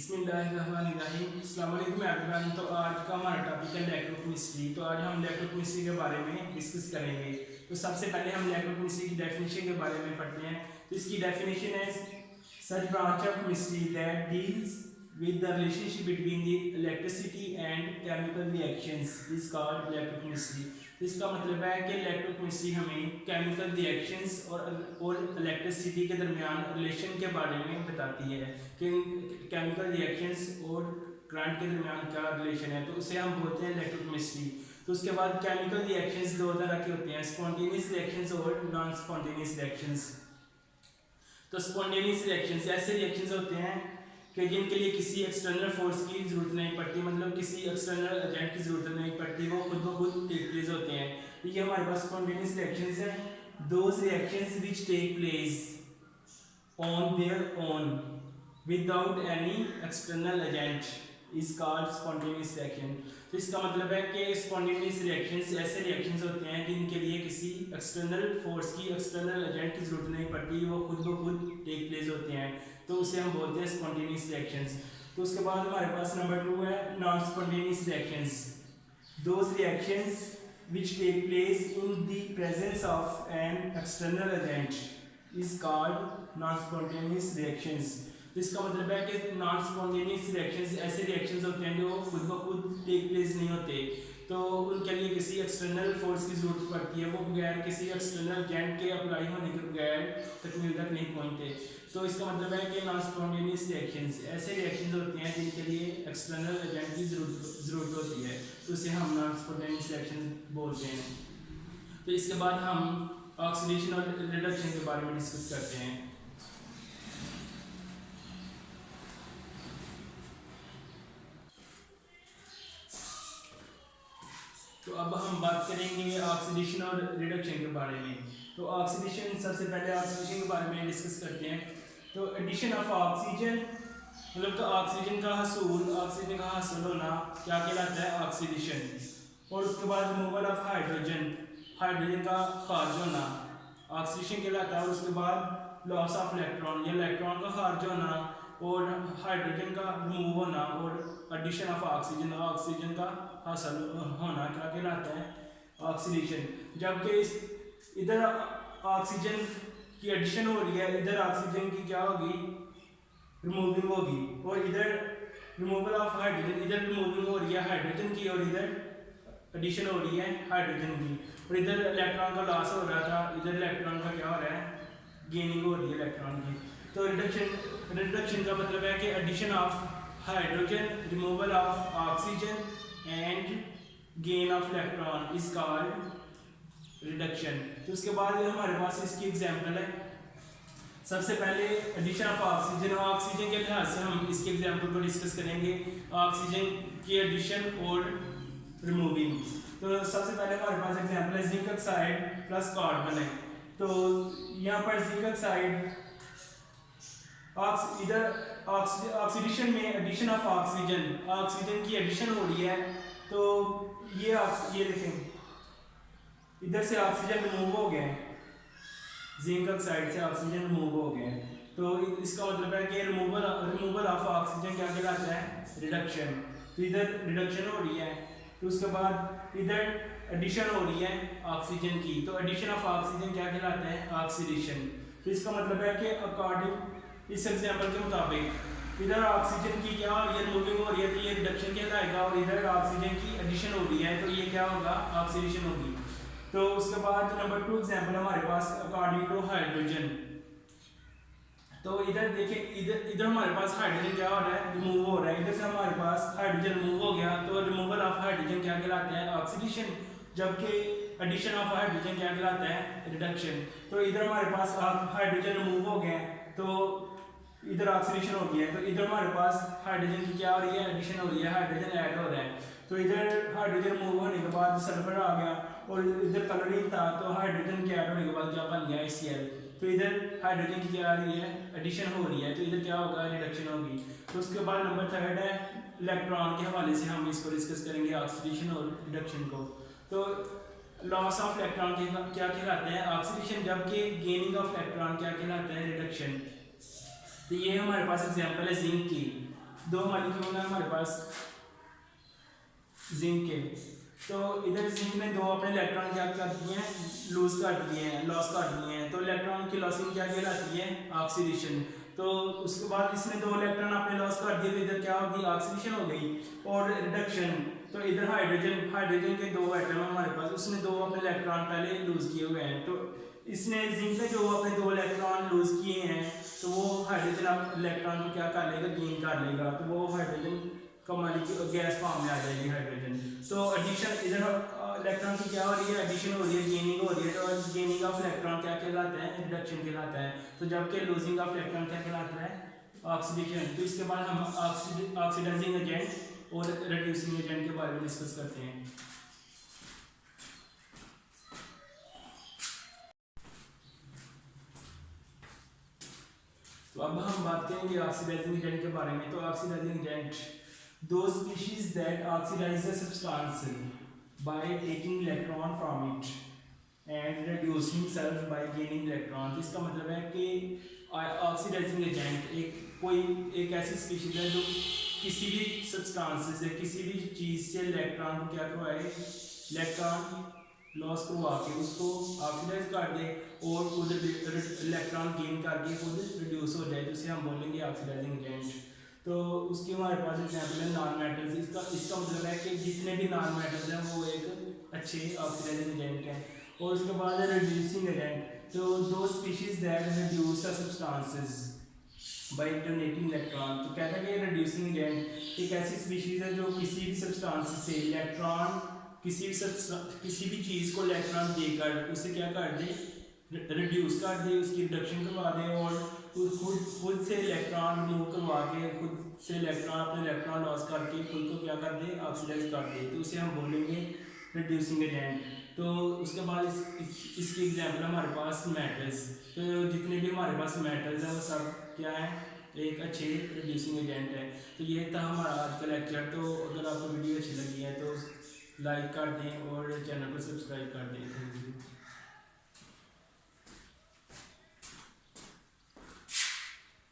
बिस्मिल्लाहिर्रहमानिर्रहीम। अस्सलाम वालेकुम एवरीवन। तो आज का हमारा टॉपिक है इलेक्ट्रोकेमिस्ट्री। तो आज हम इलेक्ट्रोकेमिस्ट्री के बारे में डिस्कस करेंगे। तो सबसे पहले हम इलेक्ट्रोकेमिस्ट्री की डेफिनेशन के बारे में पढ़ते हैं। तो इसकी डेफिनेशन है such branch of chemistry that deals with the relationship between the electricity and chemical reactions is called electrochemistry। तो इसका मतलब है कि इलेक्ट्रोकेमिस्ट्री हमें केमिकल रिएक्शंस और इलेक्ट्रिसिटी के दरमियान रिलेशन के बारे में बताती है कि केमिकल रिएक्शंस और करंट के दरमियान क्या रिलेशन है, तो उसे हम बोलते हैं इलेक्ट्रोकेमिस्ट्री। तो उसके बाद केमिकल रिएक्शंस दो तरह के होते हैं, स्पॉन्टेनियस रिएक्शंस और नॉन स्पॉन्टेनियस रिएक्शंस। तो स्पॉन्टेनियस रिएक्शंस ऐसे रिएक्शंस होते हैं कि जिनके लिए किसी एक्सटर्नल फोर्स की जरूरत नहीं पड़ती, मतलब किसी एक्सटर्नल एजेंट की जरूरत नहीं पड़ती, वो खुद ब खुद टेक प्लेस होते हैं। तो ये हमारे पास स्पॉन्टेनियस रिएक्शंस हैं। Those reactions which take place on their own without any external agent is called spontaneous reaction. तो इसका मतलब है कि स्पॉन्टेनियस रिएक्शंस ऐसे रिएक्शंस होते हैं जिनके लिए किसी एक्सटर्नल फोर्स की एक्सटर्नल एजेंट की जरूरत नहीं पड़ती, वो खुद ब खुद टेक प्लेस होते हैं, तो उसे हम बोलते हैं स्पॉन्टेनियस रिएक्शंस। तो उसके बाद हमारे पास नंबर 2 है non spontaneous reactions. Those reactions which take place in the presence of an external agent is called non spontaneous reactions. तो इसका मतलब है कि नॉन स्पॉन्टेनियस रिएक्शंस ऐसे रिएक्शंस होते हैं जो खुद ब खुद टेक प्लेस नहीं होते, तो उनके लिए किसी एक्सटर्नल फोर्स की जरूरत पड़ती है, वो बगैर किसी एक्सटर्नल एजेंट के अप्लाई होने के बगैर तकमील तक नहीं पहुंचते। तो इसका मतलब है कि नॉन स्पॉन्टेनियस रिएक्शंस ऐसे रिएक्शंस होते हैं जिनके लिए एक्सटर्नल एजेंट की जरूरत होती है, तो उसे हम नॉन स्पॉन्टेनियस रिएक्शन बोलते हैं। तो इसके बाद हम ऑक्सीडेशन और रिडक्शन के बारे में डिस्कस करते हैं। तो अब हम बात करेंगे ऑक्सीडेशन और रिडक्शन के बारे में। तो ऑक्सीडेशन, सबसे पहले ऑक्सीडेशन के बारे में डिस्कस करते हैं। तो एडिशन ऑफ ऑक्सीजन, मतलब तो ऑक्सीजन का हासिल होना क्या कहलाता है, ऑक्सीडेशन। और उसके बाद रिमूवल ऑफ हाइड्रोजन का खारिज होना ऑक्सीडेशन कहलाता है। और उसके बाद लॉस ऑफ इलेक्ट्रॉन या इलेक्ट्रॉन का खारिज होना और हाइड्रोजन का रिमूव होना और एडिशन ऑफ ऑक्सीजन का हासिल होना क्या कहलाता है, ऑक्सीडेशन। जबकि इधर ऑक्सीजन की एडिशन हो रही है, इधर ऑक्सीजन की क्या होगी, रिमूविंग होगी। और इधर रिमूवल ऑफ हाइड्रोजन, इधर रिमूविंग हो रही है हाइड्रोजन की और इधर एडिशन हो रही है हाइड्रोजन की। और इधर इलेक्ट्रॉन का लॉस हो रहा था, इधर इलेक्ट्रॉन का क्या हो रहा है, गेनिंग हो रही है इलेक्ट्रॉन की। तो रिडक्शन का मतलब है कि addition of hydrogen, removal of oxygen and gain of electron is called reduction. तो उसके बाद हमारे पास इसकी एग्जांपल है। सबसे पहले एडिशन ऑफ ऑक्सीजन के लिहाज से हम इसके एग्जांपल को डिस्कस करेंगे, ऑक्सीजन की एडिशन और रिमूविंग। तो सबसे पहले हमारे पास एग्जांपल है जिंक ऑक्साइड प्लस कार्बन है। तो यहाँ पर जिंक ऑक्साइड इधर ऑक्सीडेशन में एडिशन ऑफ ऑक्सीजन की एडिशन हो रही है। तो ये देखें, इधर से ऑक्सीजन रिमूव हो गए, जिंक ऑक्साइड से ऑक्सीजन रिमूव हो गए। तो इसका मतलब है कि रिमूवल ऑफ ऑक्सीजन क्या कहलाता है, रिडक्शन। तो इधर रिडक्शन हो रही है, तो उसके बाद इधर एडिशन हो रही है ऑक्सीजन की, तो एडिशन ऑफ ऑक्सीजन क्या कहलाता है, ऑक्सीडेशन। तो इसका मतलब है कि अकॉर्डिंग इस एग्जांपल के मुताबिक इधर ऑक्सीजन की क्या हो रही है, रिमूविंग हो रही है, तो ये रिडक्शन कहलाएगा। और इधर ऑक्सीजन की एडिशन हो रही है, तो ये क्या होगा, ऑक्सीडेशन होगी। तो उसके बाद नंबर 2 एग्जांपल हमारे पास अकॉर्डिंग टू हाइड्रोजन। तो इधर देखिए, इधर हमारे पास हाइड्रोजन क्या हो रहा है, रिमूव हो रहा है। इधर से हमारे पास हाइड्रोजन रिमूव हो गया, तो रिमूवल ऑफ हाइड्रोजन क्या कहलाता है, ऑक्सीडेशन। जबकि एडिशन ऑफ हाइड्रोजन क्या कहलाता है, रिडक्शन। तो इधर हमारे पास हाइड्रोजन रिमूव हो गए, तो इधर ऑक्सीडेशन हो गया है। तो इधर हमारे पास हाइड्रोजन की क्या हो रही है, एडिशन हो रही है, हाइड्रोजन ऐड हो रहा है। तो इधर हाइड्रोजन रिमूव होने के बाद सल्फर आ गया, और इधर कलोरीन था, तो हाइड्रोजन के ऐड होने के बाद क्या बन गया, HCl। तो इधर हाइड्रोजन की क्या आ रही है, एडिशन हो रही है, तो इधर क्या होगा, रिडक्शन होगी। तो उसके बाद नंबर 3 है इलेक्ट्रॉन के हवाले से हम इसको डिस्कस करेंगे, ऑक्सीडेशन और रिडक्शन को। तो लॉस ऑफ इलेक्ट्रॉन क्या कहलाता है, ऑक्सीडेशन। जबकि गेनिंग ऑफ इलेक्ट्रॉन क्या कहलाता है, रिडक्शन। तो ये हमारे पास एग्जांपल है जिंक की। दो मॉलिक्यूल है हमारे पास जिंक के, तो इधर जिंक ने दो अपने इलेक्ट्रॉन क्या कर दिए हैं, लूज कर दिए हैं, लॉस कर दिए हैं। तो इलेक्ट्रॉन की लॉसिंग क्या कहलाती है, ऑक्सीडेशन। तो उसके बाद इसने दो इलेक्ट्रॉन अपने लॉस कर दिए, तो इधर क्या होगी, ऑक्सीडेशन हो गई। और रिडक्शन, तो इधर हाइड्रोजन के दो एटम हमारे पास, उसने दो अपने इलेक्ट्रॉन पहले लूज किए हुए हैं। तो इसने जिंक ने जो अपने दो इलेक्ट्रॉन लूज किए हैं, तो वो हाइड्रोजन इलेक्ट्रॉन को क्या कर लेगा, गेन कर लेगा। तो वो हाइड्रोजन का मॉलिक्यूल गैस फॉर्म में आ जाएगी हाइड्रोजन। तो एडिशन, इधर इलेक्ट्रॉन की क्या हो रही है, एडिशन हो रही है, गेनिंग हो रही है। तो गेनिंग ऑफ इलेक्ट्रॉन क्या कहलाता है, रिडक्शन कहलाता है। तो जबकि लूजिंग ऑफ इलेक्ट्रॉन क्या कहलाता है, ऑक्सीडेशन। तो इसके बाद हम ऑक्सीडाइजिंग एजेंट और रिड्यूसिंग एजेंट के बारे में डिस्कस करते हैं। तो अब हम बात करेंगे ऑक्सीडाइजिंग एजेंट के बारे में। तो oxidising agent, those species that oxidize a substance by taking electron from it and reducing self by gaining electron। तो इसका मतलब है कि ऑक्सीडाइजिंग एजेंट एक ऐसी स्पीशीज है जो किसी भी सब्सटेंस से, किसी भी चीज़ से इलेक्ट्रॉन को क्या करवाए, इलेक्ट्रॉन लॉस करवा के उसको ऑक्सीडाइज कर दे और खुद इलेक्ट्रॉन गेन करके खुद रिड्यूस हो जाए, तो इसे हम बोलेंगे ऑक्सीडाइजिंग एजेंट। तो उसकी हमारे पास एग्जाम्पल है नॉन मेटल्स। इसका मतलब है कि जितने भी नॉन मेटल्स हैं वो एक अच्छे ऑक्सीडाइजिंग एजेंट हैं। और उसके बाद है रिड्यूसिंग एजेंट। तो दो species that reduce substances bye donating electron. तो कहता है कि रिड्यूसिंग एजेंट एक ऐसी स्पीशीज है जो किसी भी सब्सटेंस से इलेक्ट्रॉन, किसी भी चीज़ को इलेक्ट्रॉन देकर उसे क्या कर दे, रिड्यूस कर दे, उसकी रिडक्शन करवा दे और खुद से इलेक्ट्रॉन रिमूव करवा के, खुद से इलेक्ट्रॉन अपने इलेक्ट्रॉन लॉस करके खुद को क्या कर दे, ऑक्सीडाइज कर दे। तो उसे हम बोलेंगे रिड्यूसिंग एजेंट। तो उसके बाद इसकी एग्जांपल हमारे पास मेटल्स। तो जितने भी हमारे पास मेटल्स हैं वो सब क्या है, एक अच्छे रिड्यूसिंग एजेंट है। तो ये था हमारा आज का लेक्चर। तो अगर आपको वीडियो अच्छी लगी है तो लाइक कर दें और चैनल को सब्सक्राइब कर दें। Thank you.